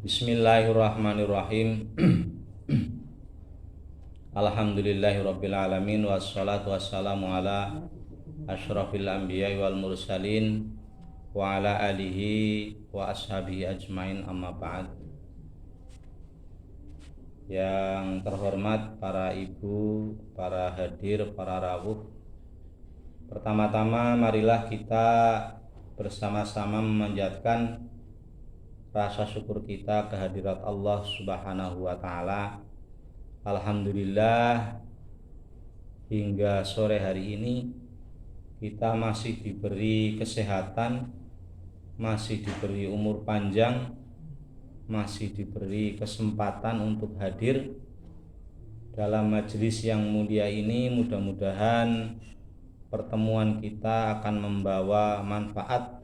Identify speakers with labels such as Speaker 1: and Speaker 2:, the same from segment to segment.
Speaker 1: Bismillahirrahmanirrahim. Alhamdulillahirabbil alamin wassalatu wassalamu ala asyrafil anbiya'i wal mursalin wa ala alihi wa ashabihi ajmain, amma ba'd. Yang terhormat para ibu, para hadir, para rawuh, pertama-tama marilah kita bersama-sama memanjatkan rasa syukur kita kehadirat Allah Subhanahu wa Ta'ala. Alhamdulillah, hingga sore hari ini kita masih diberi kesehatan, masih diberi umur panjang, masih diberi kesempatan untuk hadir dalam majelis yang mulia ini. Mudah-mudahan pertemuan kita akan membawa manfaat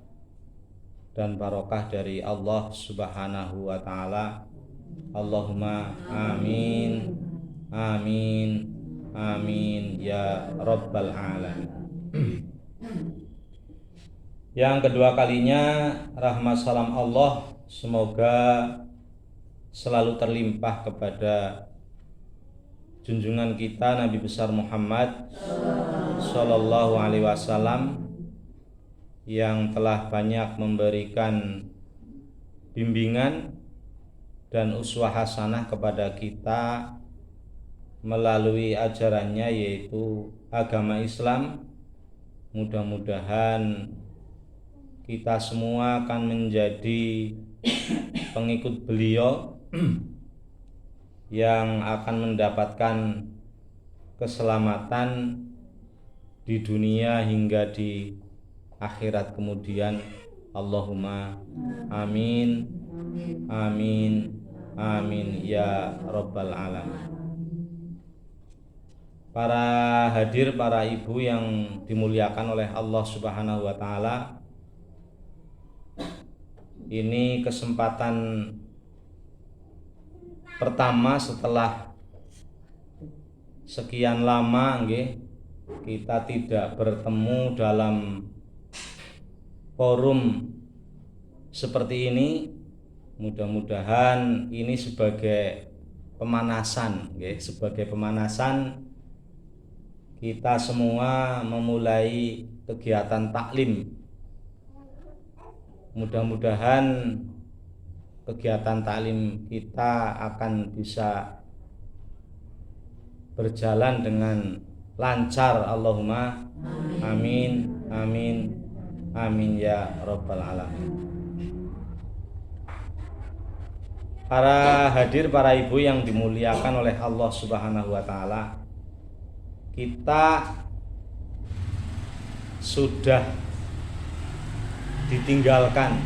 Speaker 1: dan barokah dari Allah Subhanahu wa Ta'ala. Allahumma amin, amin, amin ya rabbal alamin. Yang kedua kalinya, rahmat salam Allah semoga selalu terlimpah kepada junjungan kita Nabi besar Muhammad Sallallahu Alaihi Wasallam, yang telah banyak memberikan bimbingan dan uswah hasanah kepada kita melalui ajarannya, yaitu agama Islam. Mudah-mudahan kita semua akan menjadi pengikut beliau yang akan mendapatkan keselamatan di dunia hingga di akhirat kemudian. Allahumma amin, amin, amin ya rabbal alamin. Para hadir, para ibu yang dimuliakan oleh Allah Subhanahu wa Ta'ala, ini kesempatan pertama setelah sekian lama kita tidak bertemu dalam forum seperti ini. Mudah-mudahan ini sebagai pemanasan, sebagai pemanasan kita semua memulai kegiatan taklim. Mudah-mudahan kegiatan taklim kita akan bisa berjalan dengan lancar. Allahumma amin, amin, amin ya rabbal alamin. Para hadir, para ibu yang dimuliakan oleh Allah Subhanahu wa Ta'ala, kita sudah ditinggalkan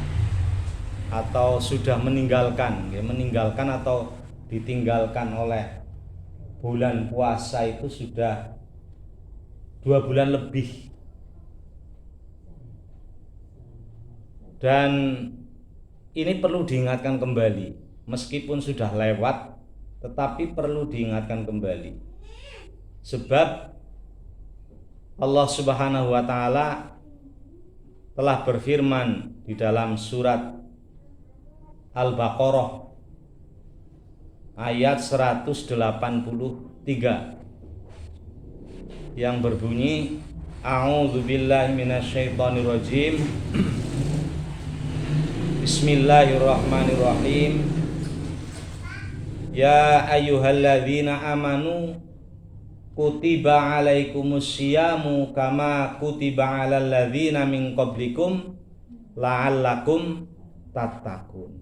Speaker 1: atau sudah meninggalkan atau ditinggalkan oleh bulan puasa itu sudah 2 bulan lebih. Dan ini perlu diingatkan kembali, meskipun sudah lewat, tetapi perlu diingatkan kembali. Sebab Allah Subhanahu wa Ta'ala telah berfirman di dalam surat Al-Baqarah ayat 183 yang berbunyi, A'udzubillahi minasyaitonirrajim, Bismillahirrahmanirrahim. Ya ayyuhalladzina amanu kutiba alaikumusyiyamu kama kutiba alal ladzina min qablikum la'allakum tattaqun.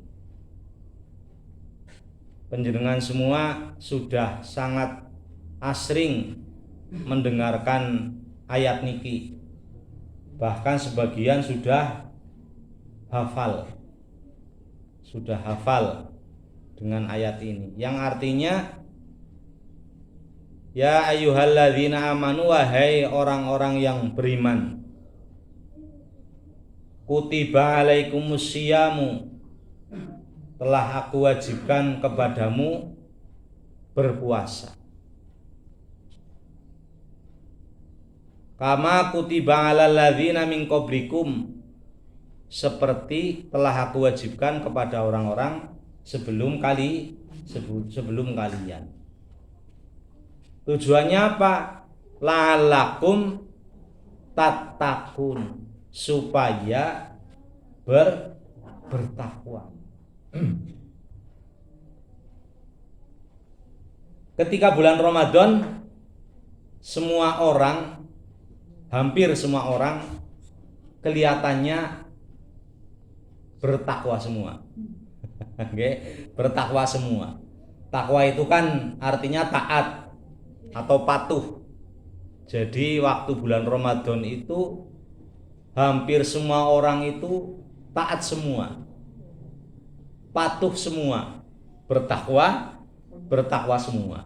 Speaker 1: Panjenengan semua sudah sangat asring mendengarkan ayat niki, bahkan sebagian sudah hafal dengan ayat ini, yang artinya, ya ayyuhalladzina amanu, wahai orang-orang yang beriman, kutiba alaikumusyiyamu, telah aku wajibkan kepadamu berpuasa, kama kutiba alal ladzina min qablikum, seperti telah aku wajibkan kepada orang-orang sebelum kalian. Tujuannya apa? La'allakum tattaqun, supaya bertakwa. Ketika bulan Ramadan, hampir semua orang kelihatannya bertakwa semua. Bertakwa semua. Takwa itu kan artinya taat atau patuh. Jadi waktu bulan Ramadan itu hampir semua orang itu taat semua, patuh semua, bertakwa semua.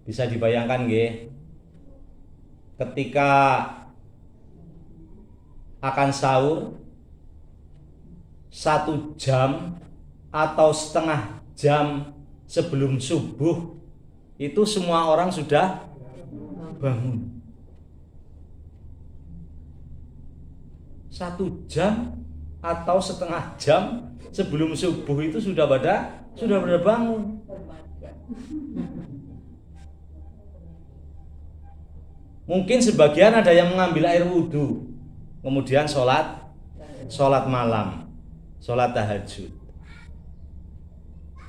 Speaker 1: Bisa dibayangkan nggih, ketika akan sahur 1 jam atau setengah jam sebelum subuh itu semua orang sudah bangun. 1 jam atau setengah jam sebelum subuh itu sudah pada bangun. Mungkin sebagian ada yang mengambil air wudhu, kemudian sholat malam, sholat tahajud,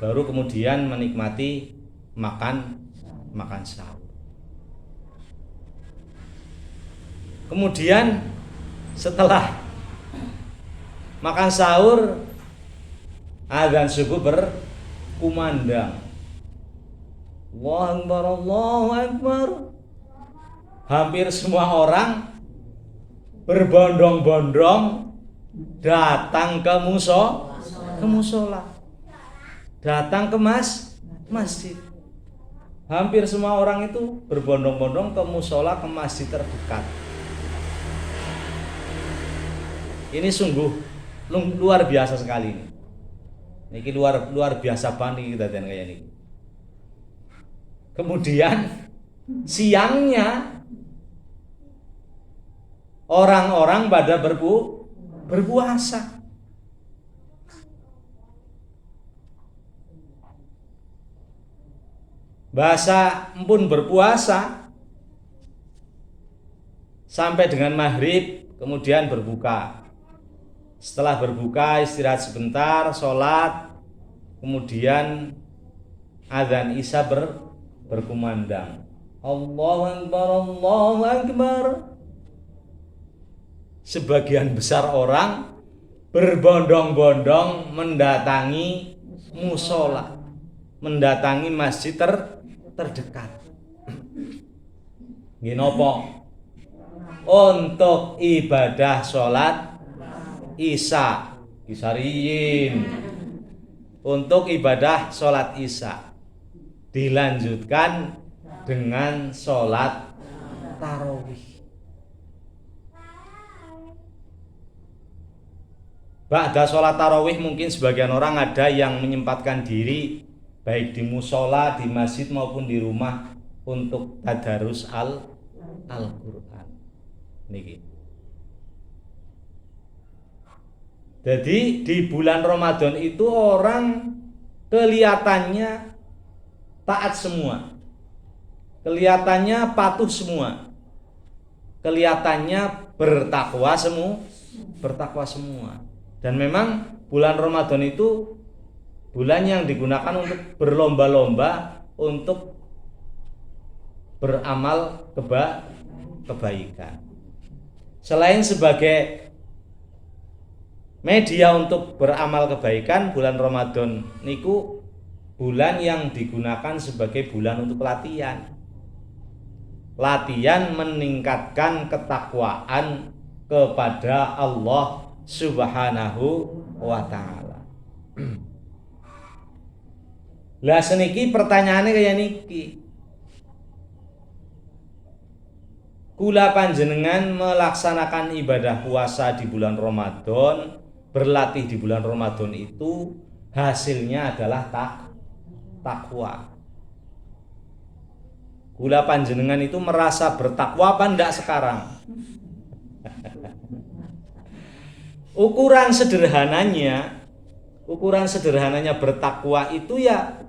Speaker 1: baru kemudian menikmati makan sahur. Kemudian setelah makan sahur, azan subuh berkumandang. Allahu Akbar, Allahu Akbar. Hampir semua orang berbondong-bondong datang ke musola, datang ke masjid. Hampir semua orang itu berbondong-bondong ke musola, ke masjid terdekat. Ini sungguh luar biasa sekali ini. Ini luar biasa banget kita dan kayak ini. Kemudian siangnya orang-orang pada berpuasa. Bahasa pun berpuasa sampai dengan maghrib, kemudian berbuka. Setelah berbuka istirahat sebentar, sholat, kemudian azan isya berkumandang. Allahu Akbar, Allahu Akbar. Sebagian besar orang berbondong-bondong mendatangi musola, mendatangi masjid terdekat. Nginopo? Untuk ibadah sholat isya, isariyin. Untuk ibadah sholat isya dilanjutkan dengan sholat tarawih. Ba'da sholat tarawih mungkin sebagian orang ada yang menyempatkan diri baik di musola, di masjid maupun di rumah untuk tadarus Al-Quran. Niki. Jadi di bulan Ramadan itu orang kelihatannya taat semua, kelihatannya patuh semua, kelihatannya bertakwa semua. Dan memang bulan Ramadan itu bulan yang digunakan untuk berlomba-lomba untuk beramal kebaikan. Selain sebagai media untuk beramal kebaikan, bulan Ramadan niku bulan yang digunakan sebagai bulan untuk latihan meningkatkan ketakwaan kepada Allah Subhanahu wa ta'ala. Lah seniki pertanyaannya kayak niki. Kula panjenengan melaksanakan ibadah puasa di bulan Ramadan, berlatih di bulan Ramadan itu hasilnya adalah takwa. Kula panjenengan itu merasa bertakwa apa enggak sekarang? Ukuran sederhananya ukuran sederhananya bertakwa itu ya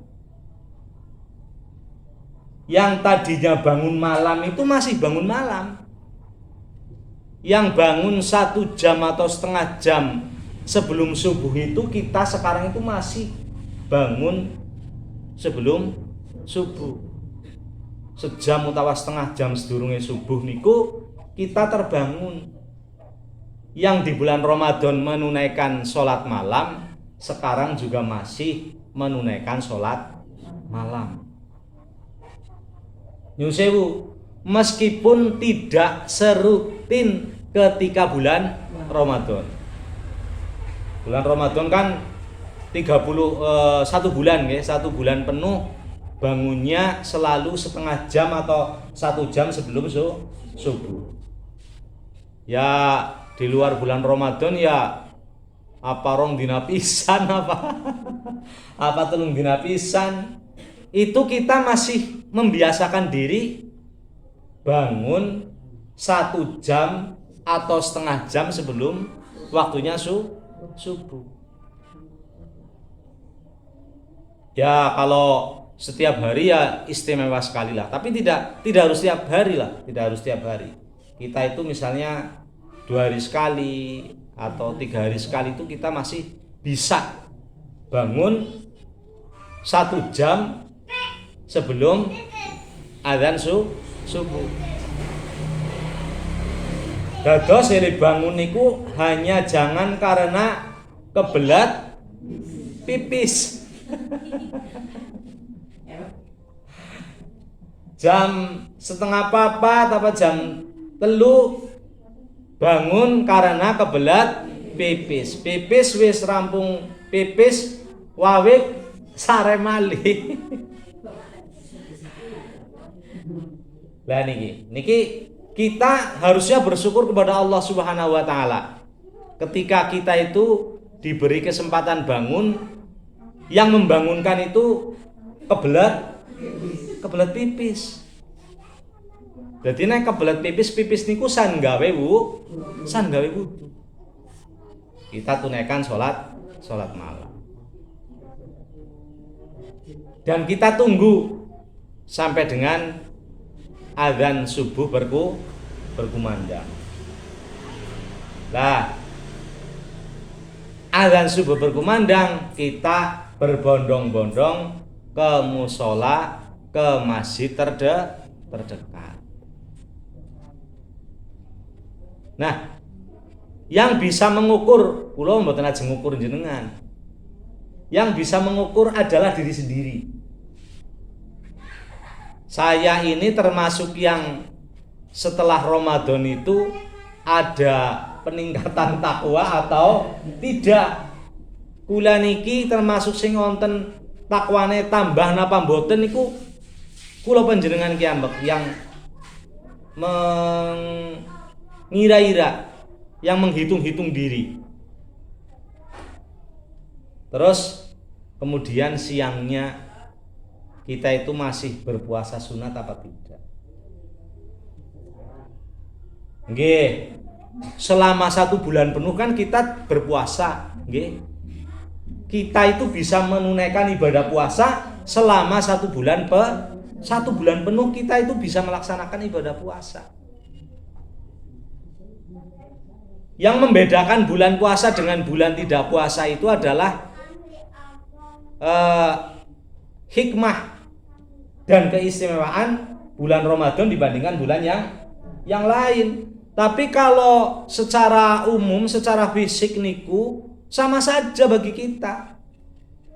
Speaker 1: yang tadinya bangun malam itu masih bangun malam. Yang bangun 1 jam atau setengah jam sebelum subuh itu kita sekarang itu masih bangun sebelum subuh. Sejam utawa setengah jam sedurunge subuh niku kita terbangun. Yang di bulan Ramadan menunaikan sholat malam, sekarang juga masih menunaikan sholat malam. Nyun sewu, meskipun tidak serutin ketika bulan Ramadan. Bulan Ramadan kan 1 bulan ya, 1 bulan penuh bangunnya selalu setengah jam atau 1 jam sebelum subuh. Ya di luar bulan Ramadan ya apa rong dina pisan apa telung dina pisan itu kita masih membiasakan diri bangun 1 jam atau setengah jam sebelum waktunya subuh. Ya kalau setiap hari ya istimewa sekali lah, tapi tidak harus setiap hari lah, tidak harus setiap hari. Kita itu misalnya 2 hari sekali atau 3 hari sekali itu kita masih bisa bangun 1 jam sebelum adzan subuh. Dados yen bangun niku hanya jangan karena kebelat pipis. Jam setengah papat apa jam 3 bangun karena kebelat pipis. Pipis wis rampung pipis wawit sare malih. Lah niki kita harusnya bersyukur kepada Allah Subhanahu wa taala. Ketika kita itu diberi kesempatan bangun, yang membangunkan itu kebelat pipis. Jadi nek kebelat pipis niku san gawe wudu. Kita tunaikan sholat malam. Dan kita tunggu sampai dengan adzan subuh berkumandang. Lah, adzan subuh berkumandang, kita berbondong-bondong ke musola, ke masjid terdekat. Nah, yang bisa mengukur, kula mboten ajeng ngukur jenengan. Yang bisa mengukur adalah diri sendiri. Saya ini termasuk yang setelah Ramadan itu ada peningkatan takwa atau tidak. Kula niki termasuk sing wonten takwane tambah napa mboten niku kula panjenengan kiambek yang mengira-ira, yang menghitung-hitung diri. Terus kemudian siangnya kita itu masih berpuasa sunat apa tidak? Nggih. Selama 1 bulan penuh kan kita berpuasa, nggih. Kita itu bisa menunaikan ibadah puasa selama 1 bulan penuh kita itu bisa melaksanakan ibadah puasa. Yang membedakan bulan puasa dengan bulan tidak puasa itu adalah hikmah dan keistimewaan bulan Ramadan dibandingkan bulan yang lain. Tapi kalau secara umum, secara fisik niku sama saja bagi kita.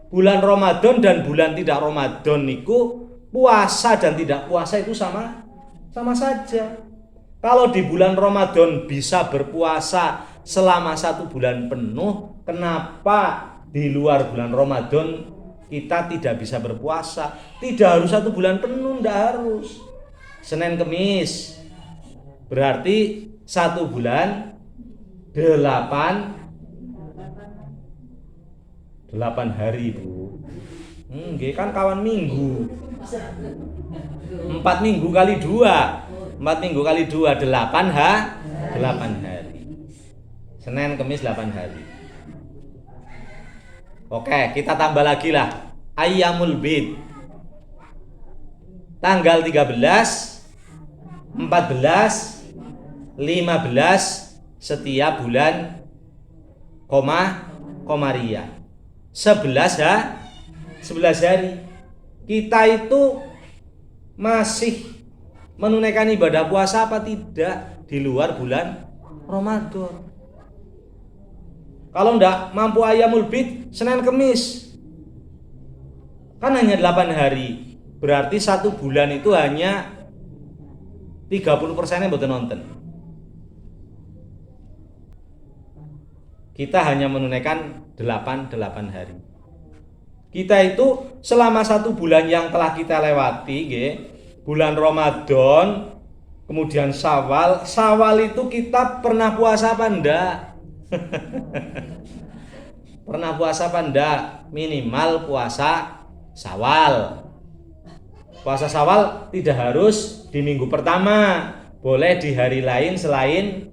Speaker 1: Bulan Ramadan dan bulan tidak Ramadan niku, puasa dan tidak puasa itu sama saja. Kalau di bulan Ramadan bisa berpuasa selama 1 bulan penuh, kenapa di luar bulan Ramadan kita tidak bisa berpuasa? Tidak harus 1 bulan penuh, tidak harus. Senin Kemis berarti 1 bulan 8 hari, Bu. Nggih kan kawan minggu. 4 minggu kali 2. 4 minggu kali 2 8 hari. Senin Kemis 8 hari. Oke, kita tambah lagi lah. Ayyamul bid. Tanggal 13, 14, 15 setiap bulan Komariah. 11 hari. Kita itu masih menunaikan ibadah puasa apa tidak di luar bulan Ramadan? Kalau enggak mampu Ayyamul bid Senin Kemis, kan hanya 8 hari. Berarti 1 bulan itu hanya 30%-nya mboten nonton. Kita hanya menunaikan 8 hari. Kita itu selama 1 bulan yang telah kita lewati, bulan Ramadan, kemudian Syawal itu kita pernah puasa apa enggak? Pernah puasa apa enggak? Minimal puasa Syawal. Puasa Syawal tidak harus di minggu pertama, boleh di hari lain selain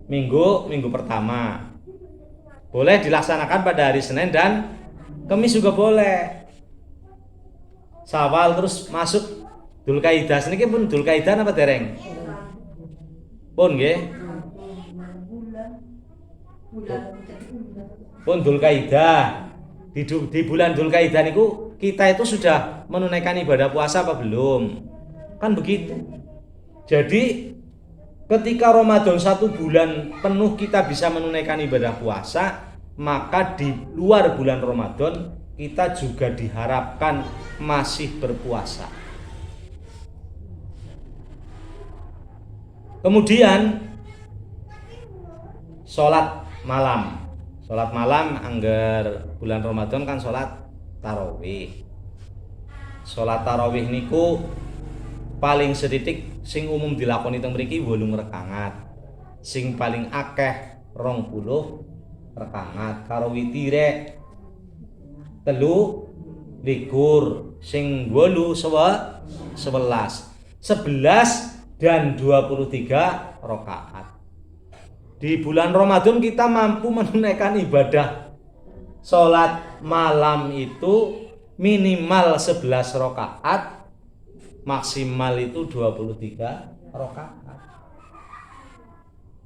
Speaker 1: minggu pertama. Boleh dilaksanakan pada hari Senin dan Kamis juga boleh. Syawal terus masuk Dzulkaidah. Seniki pun Dzulkaidah apa dereng? Pun nggih. Pun Dzulkaidah. Di bulan Dzulkaidah niku kita itu sudah menunaikan ibadah puasa apa belum? Kan begitu. Jadi ketika Ramadan 1 bulan penuh kita bisa menunaikan ibadah puasa, maka di luar bulan Ramadan kita juga diharapkan masih berpuasa. Kemudian sholat malam. Sholat malam angger bulan Ramadan kan sholat tarawih. Sholat tarawih niku paling seditik sing umum dilakoni teng mriki 8 rakaat. Sing paling akeh 20 rakaat karo witire 23, sing 8 11 dan 23 rakaat. Di bulan Ramadan kita mampu menunaikan ibadah sholat malam itu minimal 11 rakaat, maksimal itu 23 rakaat.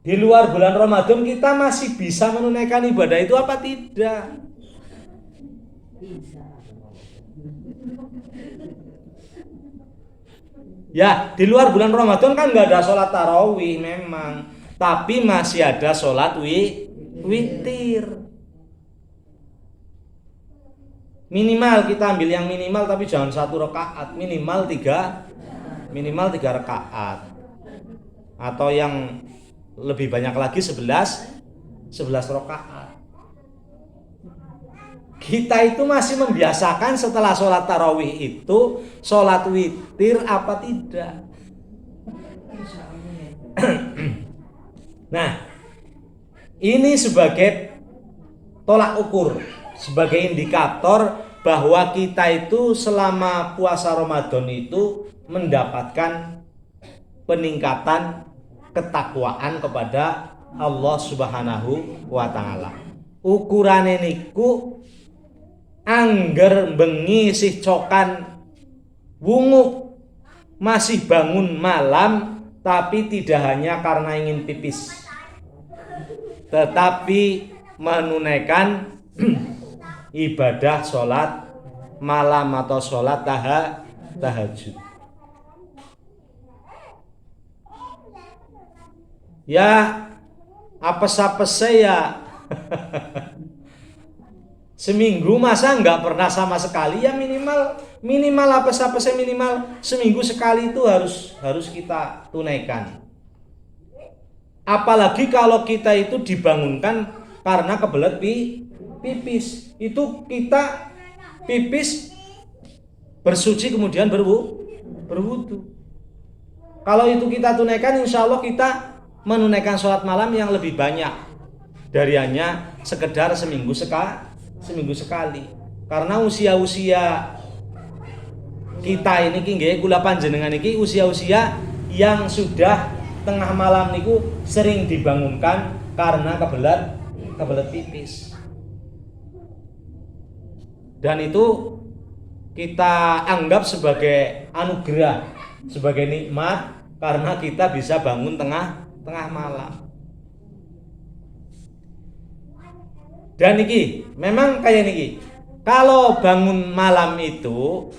Speaker 1: Di luar bulan Ramadan kita masih bisa menunaikan ibadah itu apa tidak? Ya, di luar bulan Ramadan kan nggak ada sholat tarawih memang, tapi masih ada sholat witir. Minimal kita ambil yang minimal, tapi jangan 1 rakaat, minimal 3 rakaat. Atau yang lebih banyak lagi 11 rakaat. Kita itu masih membiasakan setelah sholat tarawih itu sholat witir apa tidak? Nah, ini sebagai tolak ukur, sebagai indikator bahwa kita itu selama puasa Ramadan itu mendapatkan peningkatan ketakwaan kepada Allah Subhanahu wa taala. Ukurane niku angger bengi sih cokan wungu masih bangun malam, tapi tidak hanya karena ingin pipis, tetapi menunaikan ibadah sholat malam atau sholat tahajud. Ya apes-apes ya seminggu masa nggak pernah sama sekali, ya minimal apes-apesnya minimal seminggu sekali itu harus kita tunaikan. Apalagi kalau kita itu dibangunkan karena kebelet pipis, itu kita pipis bersuci kemudian berwudu. Kalau itu kita tunaikan, insya Allah kita menunaikan sholat malam yang lebih banyak dari hanya sekedar seminggu sekali. Karena usia-usia kita ini nggih kula panjenengan iki usia-usia yang sudah tengah malam niku sering dibangunkan karena kebelet pipis. dan itu kita anggap sebagai anugerah, sebagai nikmat karena kita bisa bangun tengah malam. Dan niki memang kayak niki. Kalau bangun malam niku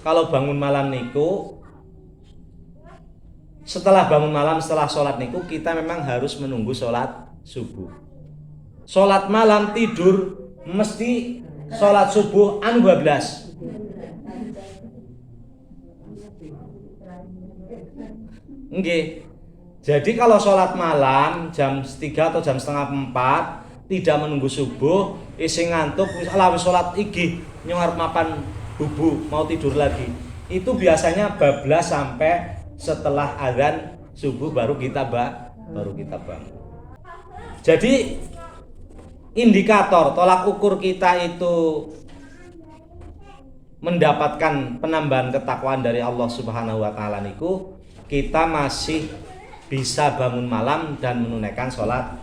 Speaker 1: setelah bangun malam, setelah sholat niku kita memang harus menunggu sholat subuh. Sholat malam tidur mesti sholat subuh anu 12. Nggih. Jadi kalau sholat malam jam 3 atau jam setengah 4 tidak menunggu subuh, ising ngantuk, wis sholat iki nyuarep mapan bubu mau tidur lagi. Itu biasanya bablas sampai setelah azan subuh baru kita bangun. Jadi indikator tolak ukur kita itu mendapatkan penambahan ketakwaan dari Allah Subhanahu wa taala niku kita masih bisa bangun malam dan menunaikan sholat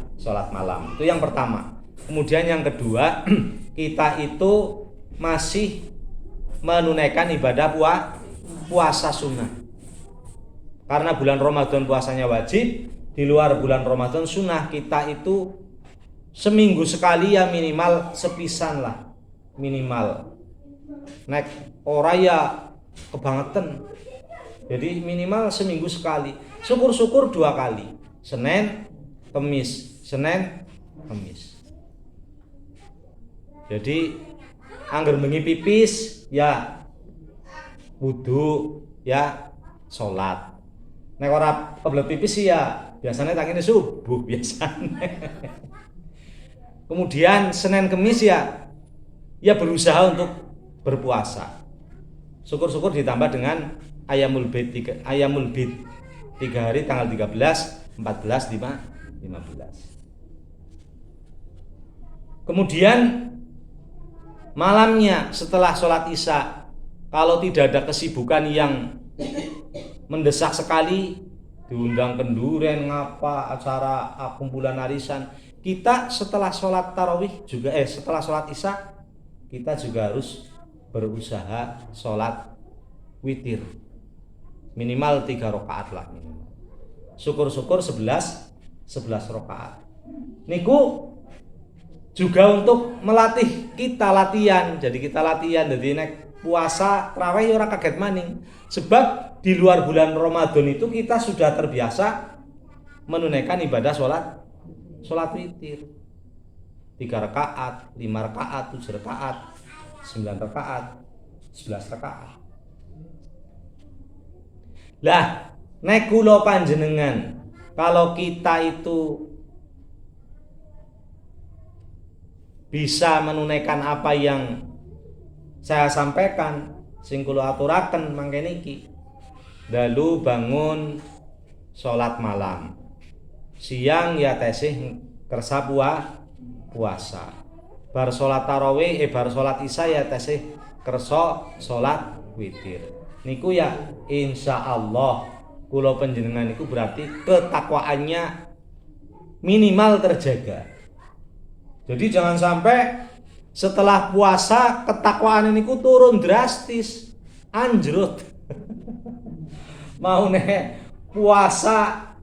Speaker 1: malam. Itu yang pertama. Kemudian yang kedua, kita itu masih menunaikan ibadah puasa sunnah. Karena bulan Ramadan puasanya wajib, di luar bulan Ramadan sunnah, kita itu seminggu sekali ya minimal sepisan lah, minimal. Nek ora ya kebangetan. Jadi minimal seminggu sekali. Syukur-syukur 2 kali. Senin, Kemis. Jadi angger bengi pipis ya wudu ya salat. Nek ora kebelet pipis ya biasanya tangine subuh biasanya. Kemudian Senin Kemis ya berusaha untuk berpuasa. Syukur-syukur ditambah dengan Ayamul Bid 3 hari tanggal 13, 14, 15. Kemudian malamnya setelah sholat Isya, kalau tidak ada kesibukan yang mendesak sekali, diundang kenduren ngapa acara kumpulan arisan, kita setelah sholat tarawih juga setelah sholat Isya kita juga harus berusaha sholat witir minimal 3 rakaat lah minimal. Syukur-syukur 11 rakaat. Niku juga untuk melatih kita latihan. Jadi kita latihan jadi nek puasa tarawih ora kaget maning. Sebab di luar bulan Ramadan itu kita sudah terbiasa menunaikan ibadah sholat witir. 3 rakaat, 5 rakaat, 7 rakaat, 9 rakaat, 11 rakaat. Lah, nek kula panjenengan kalau kita itu bisa menunaikan apa yang saya sampaikan, sing kula aturaken mangke niki. Dalu bangun salat malam. Siang ya tesih kersa puasa. Bar salat tarawih bar salat Isya ya tesih kersa salat witir. Niku ya insyaallah kula panjenengan niku berarti ketakwaannya minimal terjaga. Jadi jangan sampai setelah puasa ketakwaan niku turun drastis, anjrot. Mau nek puasa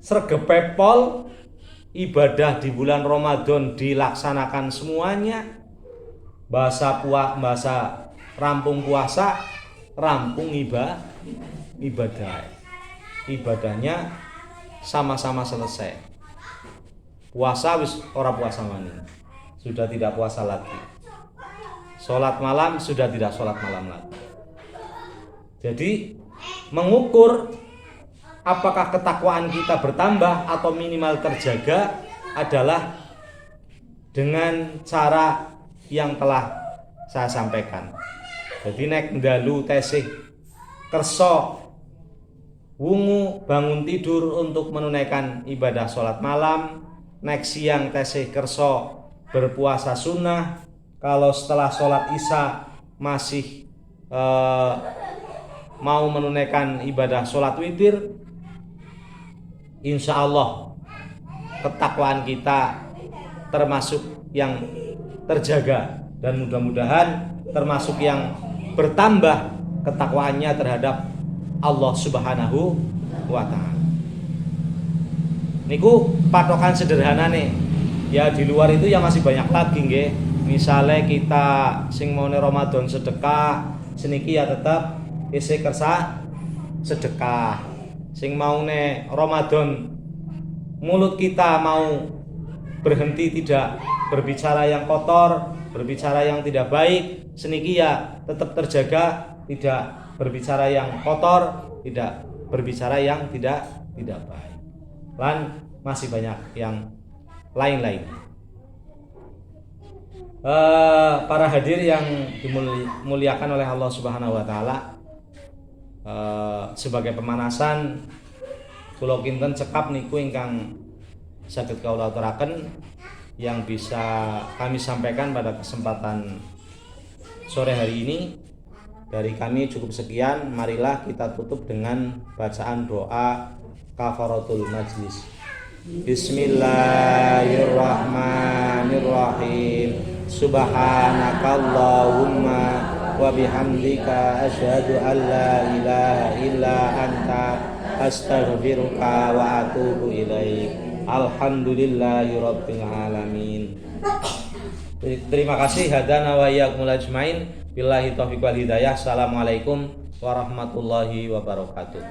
Speaker 1: sregepepol, ibadah di bulan Ramadan dilaksanakan semuanya, bahasa rampung puasa, rampung ibadahnya sama-sama selesai. Puasa wis ora puasa maning, sudah tidak puasa lagi. Sholat malam sudah tidak sholat malam lagi. Jadi mengukur apakah ketakwaan kita bertambah atau minimal terjaga adalah dengan cara yang telah saya sampaikan. Jadi nek ndalu tesih kersa wungu bangun tidur untuk menunaikan ibadah sholat malam, nek siang tesih kersa berpuasa sunnah, kalau setelah sholat Isya masih mau menunaikan ibadah sholat witir, insya Allah ketakwaan kita termasuk yang terjaga dan mudah-mudahan termasuk yang bertambah ketakwaannya terhadap Allah Subhanahu wa taala. Niku patokan sederhana nih. Ya di luar itu ya masih banyak lagi nggih. Misalnya kita sing mau Ramadan sedekah, seniki ya tetap isih kersa sedekah. Sing mau Ramadan mulut kita mau berhenti tidak berbicara yang kotor, berbicara yang tidak baik, seniki ya tetap terjaga, tidak berbicara yang kotor, tidak berbicara yang tidak baik. Lan masih banyak yang lain-lain. Para hadir yang dimuliakan oleh Allah Subhanahu wa taala, sebagai pemanasan kula kinten cekap niku ingkang saged kawula aturaken yang bisa kami sampaikan pada kesempatan sore hari ini. Dari kami cukup sekian. Marilah kita tutup dengan bacaan doa kafaratul majlis. Bismillahirrahmanirrahim. Subhanakallahumma wa bihamdika asyhadu an la ilaha illa anta astaghfiruka wa atubu ilaik. Alhamdulillahirabbil alamin. Terima kasih. Hadana wa iyyakumul ajmain. Billahi taufiq wal hidayah. Assalamualaikum warahmatullahi wabarakatuh.